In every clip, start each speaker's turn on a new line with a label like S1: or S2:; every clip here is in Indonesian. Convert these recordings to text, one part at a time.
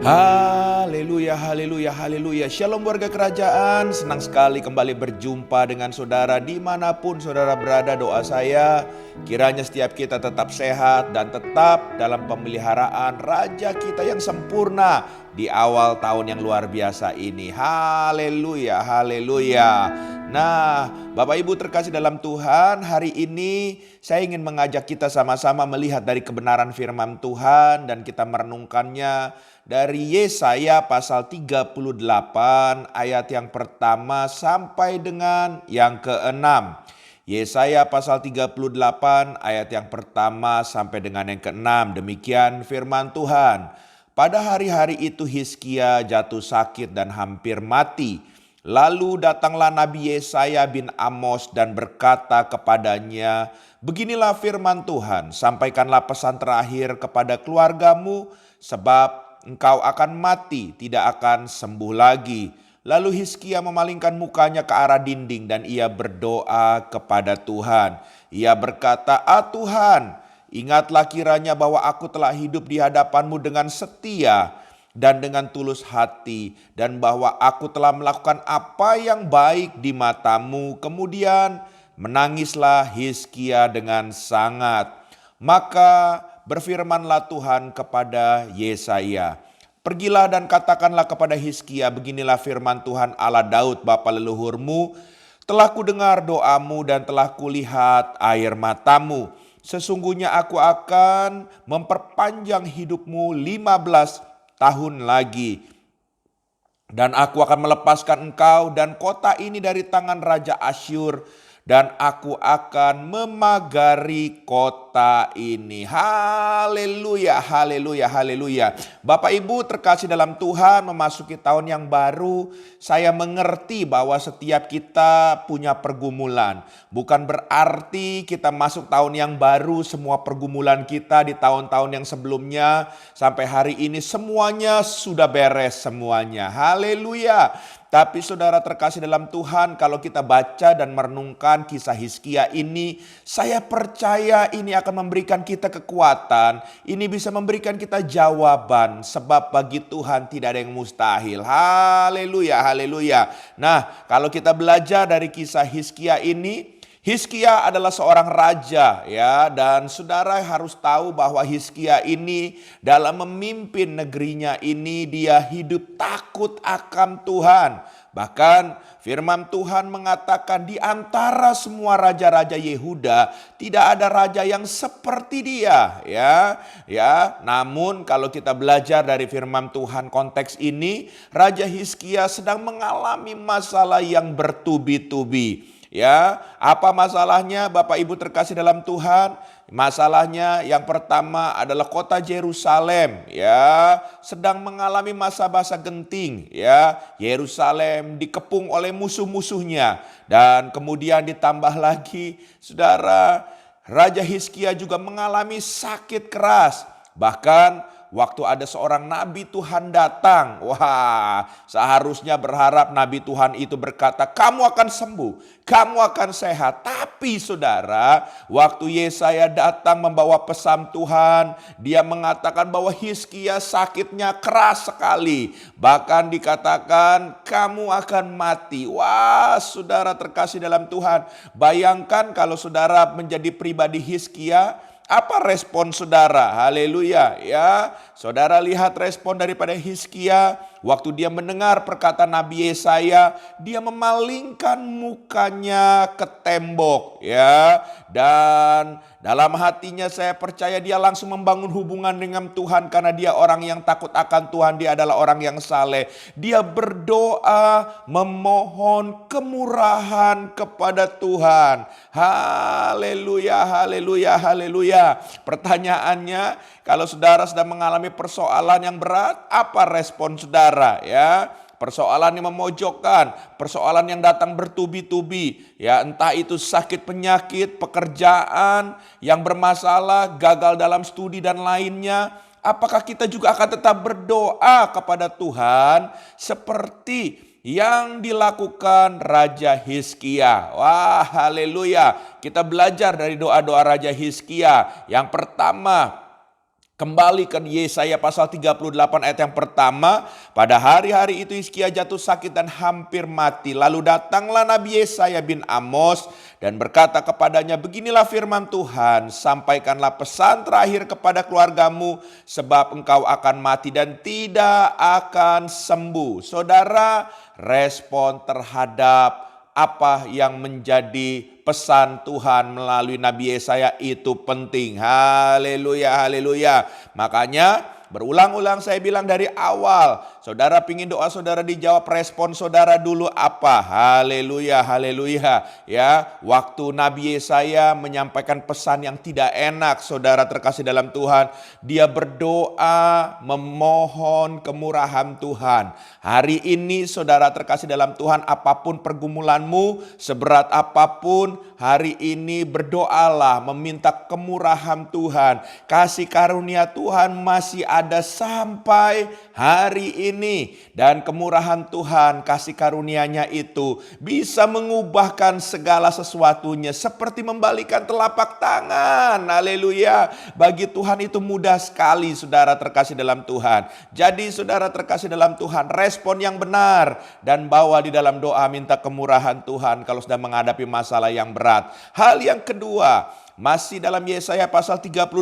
S1: Haleluya, haleluya, haleluya. Shalom warga kerajaan, senang sekali kembali berjumpa dengan saudara dimanapun saudara berada. Doa saya kiranya setiap kita tetap sehat dan tetap dalam pemeliharaan Raja kita yang sempurna di awal tahun yang luar biasa ini. Haleluya, haleluya. Nah, Bapak Ibu terkasih dalam Tuhan, hari ini saya ingin mengajak kita sama-sama melihat dari kebenaran firman Tuhan dan kita merenungkannya dari Yesaya pasal 38 ayat yang pertama sampai dengan yang ke-6. Yesaya pasal 38 ayat yang pertama sampai dengan yang ke-6. Demikian firman Tuhan. Pada hari-hari itu Hizkia jatuh sakit dan hampir mati. Lalu datanglah Nabi Yesaya bin Amos dan berkata kepadanya, "Beginilah firman Tuhan, sampaikanlah pesan terakhir kepada keluargamu, sebab engkau akan mati, tidak akan sembuh lagi." Lalu Hizkia memalingkan mukanya ke arah dinding dan ia berdoa kepada Tuhan. Ia berkata, Tuhan, ingatlah kiranya bahwa aku telah hidup di hadapanmu dengan setia dan dengan tulus hati, dan bahwa aku telah melakukan apa yang baik di matamu." Kemudian menangislah Hizkia dengan sangat. Maka berfirmanlah Tuhan kepada Yesaya, "Pergilah dan katakanlah kepada Hizkia, beginilah firman Tuhan Allah Daud bapa leluhurmu, telah kudengar doamu dan telah kulihat air matamu. Sesungguhnya aku akan memperpanjang hidupmu 15 tahun lagi. Dan aku akan melepaskan engkau dan kota ini dari tangan Raja Asyur. Dan aku akan memagari kota ini." Haleluya, haleluya, haleluya. Bapak Ibu terkasih dalam Tuhan, memasuki tahun yang baru, saya mengerti bahwa setiap kita punya pergumulan. Bukan berarti kita masuk tahun yang baru, semua pergumulan kita di tahun-tahun yang sebelumnya sampai hari ini semuanya sudah beres semuanya. Haleluya. Tapi saudara terkasih dalam Tuhan, kalau kita baca dan merenungkan kisah Hizkia ini, saya percaya ini akan memberikan kita kekuatan. Ini bisa memberikan kita jawaban, sebab bagi Tuhan tidak ada yang mustahil. Haleluya, haleluya. Nah, kalau kita belajar dari kisah Hizkia ini, Hizkia adalah seorang raja ya, dan saudara harus tahu bahwa Hizkia ini dalam memimpin negerinya ini dia hidup takut akan Tuhan. Bahkan firman Tuhan mengatakan di antara semua raja-raja Yehuda tidak ada raja yang seperti dia ya. Namun kalau kita belajar dari firman Tuhan konteks ini, Raja Hizkia sedang mengalami masalah yang bertubi-tubi. Ya, apa masalahnya Bapak Ibu terkasih dalam Tuhan? Masalahnya yang pertama adalah kota Yerusalem ya sedang mengalami masa-masa genting ya. Yerusalem dikepung oleh musuh-musuhnya, dan kemudian ditambah lagi saudara, Raja Hizkia juga mengalami sakit keras. Bahkan waktu ada seorang nabi Tuhan datang, wah, seharusnya berharap nabi Tuhan itu berkata, "Kamu akan sembuh, kamu akan sehat." Tapi saudara, waktu Yesaya datang membawa pesan Tuhan, dia mengatakan bahwa Hizkia sakitnya keras sekali. Bahkan dikatakan, "Kamu akan mati." Wah, saudara terkasih dalam Tuhan, bayangkan kalau saudara menjadi pribadi Hizkia, apa respon saudara? Haleluya ya. Saudara lihat respon daripada Hizkia waktu dia mendengar perkataan Nabi Yesaya, dia memalingkan mukanya ke tembok ya. Dan dalam hatinya saya percaya dia langsung membangun hubungan dengan Tuhan, karena dia orang yang takut akan Tuhan, dia adalah orang yang saleh. Dia berdoa memohon kemurahan kepada Tuhan. Haleluya, haleluya, haleluya. Pertanyaannya, kalau saudara sedang mengalami persoalan yang berat, apa respon saudara ya? Persoalan yang memojokkan, persoalan yang datang bertubi-tubi ya, entah itu sakit penyakit, pekerjaan yang bermasalah, gagal dalam studi dan lainnya. Apakah kita juga akan tetap berdoa kepada Tuhan seperti yang dilakukan Raja Hizkia? Wah, haleluya. Kita belajar dari doa-doa Raja Hizkia. Yang pertama, Kembali ke Yesaya pasal 38 ayat yang pertama. Pada hari-hari itu Hizkia jatuh sakit dan hampir mati. Lalu datanglah Nabi Yesaya bin Amos dan berkata kepadanya, beginilah firman Tuhan, sampaikanlah pesan terakhir kepada keluargamu, sebab engkau akan mati dan tidak akan sembuh. Saudara, respon terhadap apa yang menjadi pesan Tuhan melalui Nabi Yesaya itu penting. Haleluya, haleluya. Makanya berulang-ulang saya bilang dari awal, saudara pingin doa saudara dijawab, respon saudara dulu apa? Haleluya, haleluya. Ya, waktu Nabi Yesaya menyampaikan pesan yang tidak enak, saudara terkasih dalam Tuhan, dia berdoa memohon kemurahan Tuhan. Hari ini saudara terkasih dalam Tuhan, apapun pergumulanmu, seberat apapun, hari ini berdoalah meminta kemurahan Tuhan. Kasih karunia Tuhan masih ada sampai hari ini. Dan kemurahan Tuhan, kasih karunia-Nya itu bisa mengubahkan segala sesuatunya, seperti membalikan telapak tangan. Haleluya. Bagi Tuhan itu mudah sekali, saudara terkasih dalam Tuhan. Jadi saudara terkasih dalam Tuhan, respon yang benar dan bawa di dalam doa minta kemurahan Tuhan kalau sedang menghadapi masalah yang berat. Hal yang kedua, masih dalam Yesaya pasal 38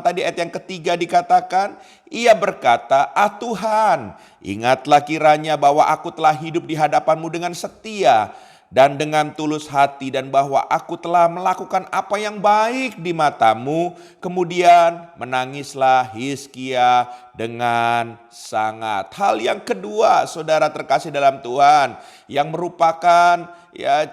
S1: tadi ayat yang ketiga dikatakan, ia berkata, ah Tuhan, ingatlah kiranya bahwa aku telah hidup di hadapan-Mu dengan setia dan dengan tulus hati, dan bahwa aku telah melakukan apa yang baik di mata-Mu. Kemudian menangislah Hizkia dengan sangat. Hal yang kedua, saudara terkasih dalam Tuhan, yang merupakan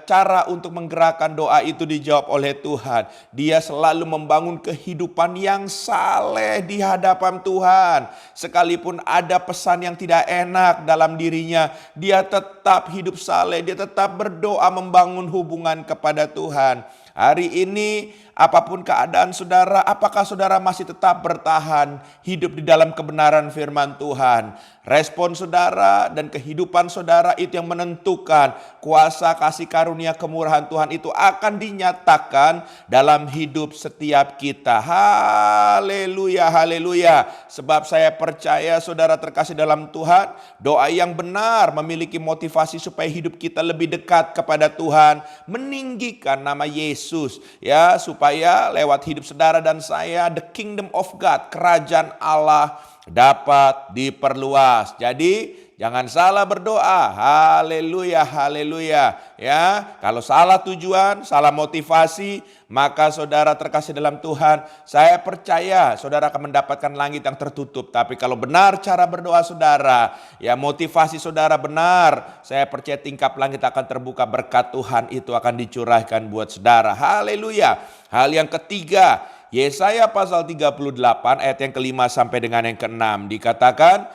S1: cara untuk menggerakkan doa itu dijawab oleh Tuhan. Dia selalu membangun kehidupan yang saleh di hadapan Tuhan. Sekalipun ada pesan yang tidak enak dalam dirinya, dia tetap hidup saleh, dia tetap berdoa membangun hubungan kepada Tuhan. Hari ini apapun keadaan saudara, apakah saudara masih tetap bertahan hidup di dalam kebenaran firman Tuhan? Respon saudara dan kehidupan saudara itu yang menentukan kuasa kasih karunia kemurahan Tuhan itu akan dinyatakan dalam hidup setiap kita. Haleluya, haleluya. Sebab saya percaya saudara terkasih dalam Tuhan, doa yang benar memiliki motivasi supaya hidup kita lebih dekat kepada Tuhan, meninggikan nama Yesus, ya, supaya lewat hidup saudara dan saya the kingdom of God, kerajaan Allah dapat diperluas. Jadi jangan salah berdoa. Haleluya, haleluya. Ya, kalau salah tujuan, salah motivasi, maka saudara terkasih dalam Tuhan, saya percaya saudara akan mendapatkan langit yang tertutup. Tapi kalau benar cara berdoa saudara, ya motivasi saudara benar, saya percaya tingkap langit akan terbuka, berkat Tuhan itu akan dicurahkan buat saudara. Haleluya. Hal yang ketiga, Yesaya pasal 38 ayat yang kelima sampai dengan yang keenam dikatakan,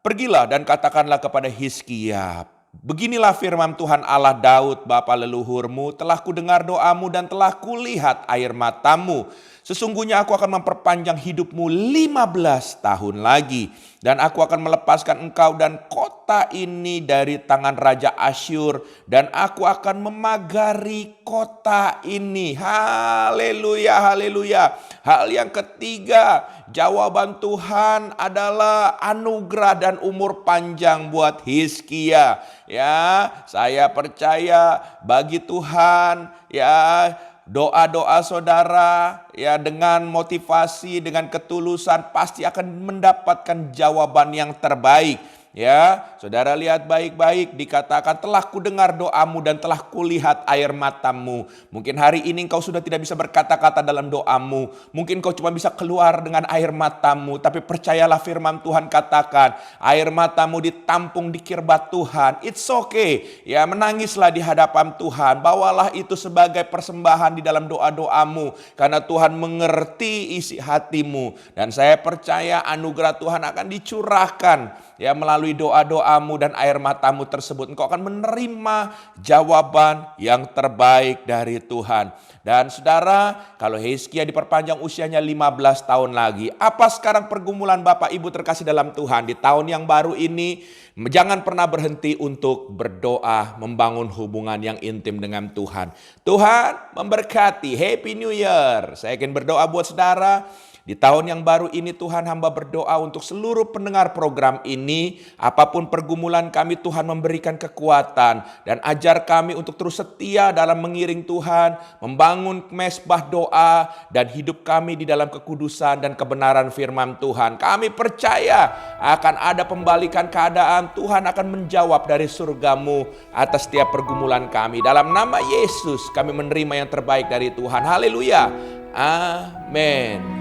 S1: pergilah dan katakanlah kepada Hizkia, beginilah firman Tuhan Allah Daud bapa leluhurmu, telah kudengar doamu dan telah kulihat air matamu. Sesungguhnya aku akan memperpanjang hidupmu 15 tahun lagi. Dan aku akan melepaskan engkau dan kota ini dari tangan Raja Asyur. Dan aku akan memagari kota ini. Haleluya, haleluya. Hal yang ketiga, jawaban Tuhan adalah anugerah dan umur panjang buat Hizkia. Ya, saya percaya bagi Tuhan, ya, doa-doa saudara ya dengan motivasi, dengan ketulusan pasti akan mendapatkan jawaban yang terbaik. Ya, saudara lihat baik-baik, dikatakan telah kudengar doamu dan telah kulihat air matamu. Mungkin hari ini engkau sudah tidak bisa berkata-kata dalam doamu. Mungkin kau cuma bisa keluar dengan air matamu. Tapi percayalah firman Tuhan katakan, air matamu ditampung di kirbat Tuhan. It's okay. Ya, menangislah di hadapan Tuhan. Bawalah itu sebagai persembahan di dalam doa-doamu. Karena Tuhan mengerti isi hatimu. Dan saya percaya anugerah Tuhan akan dicurahkan ya melalui doa-doamu dan air matamu tersebut. Engkau akan menerima jawaban yang terbaik dari Tuhan. Dan saudara, kalau Hizkia diperpanjang usianya 15 tahun lagi, apa sekarang pergumulan Bapak Ibu terkasih dalam Tuhan di tahun yang baru ini? Jangan pernah berhenti untuk berdoa, membangun hubungan yang intim dengan Tuhan. Tuhan memberkati. Happy New Year. Saya ingin berdoa buat saudara. Di tahun yang baru ini Tuhan, hamba berdoa untuk seluruh pendengar program ini. Apapun pergumulan kami, Tuhan memberikan kekuatan dan ajar kami untuk terus setia dalam mengiring Tuhan, membangun mesbah doa dan hidup kami di dalam kekudusan dan kebenaran firman Tuhan. Kami percaya akan ada pembalikan keadaan. Tuhan akan menjawab dari surgamu atas setiap pergumulan kami. Dalam nama Yesus kami menerima yang terbaik dari Tuhan. Haleluya. Amin.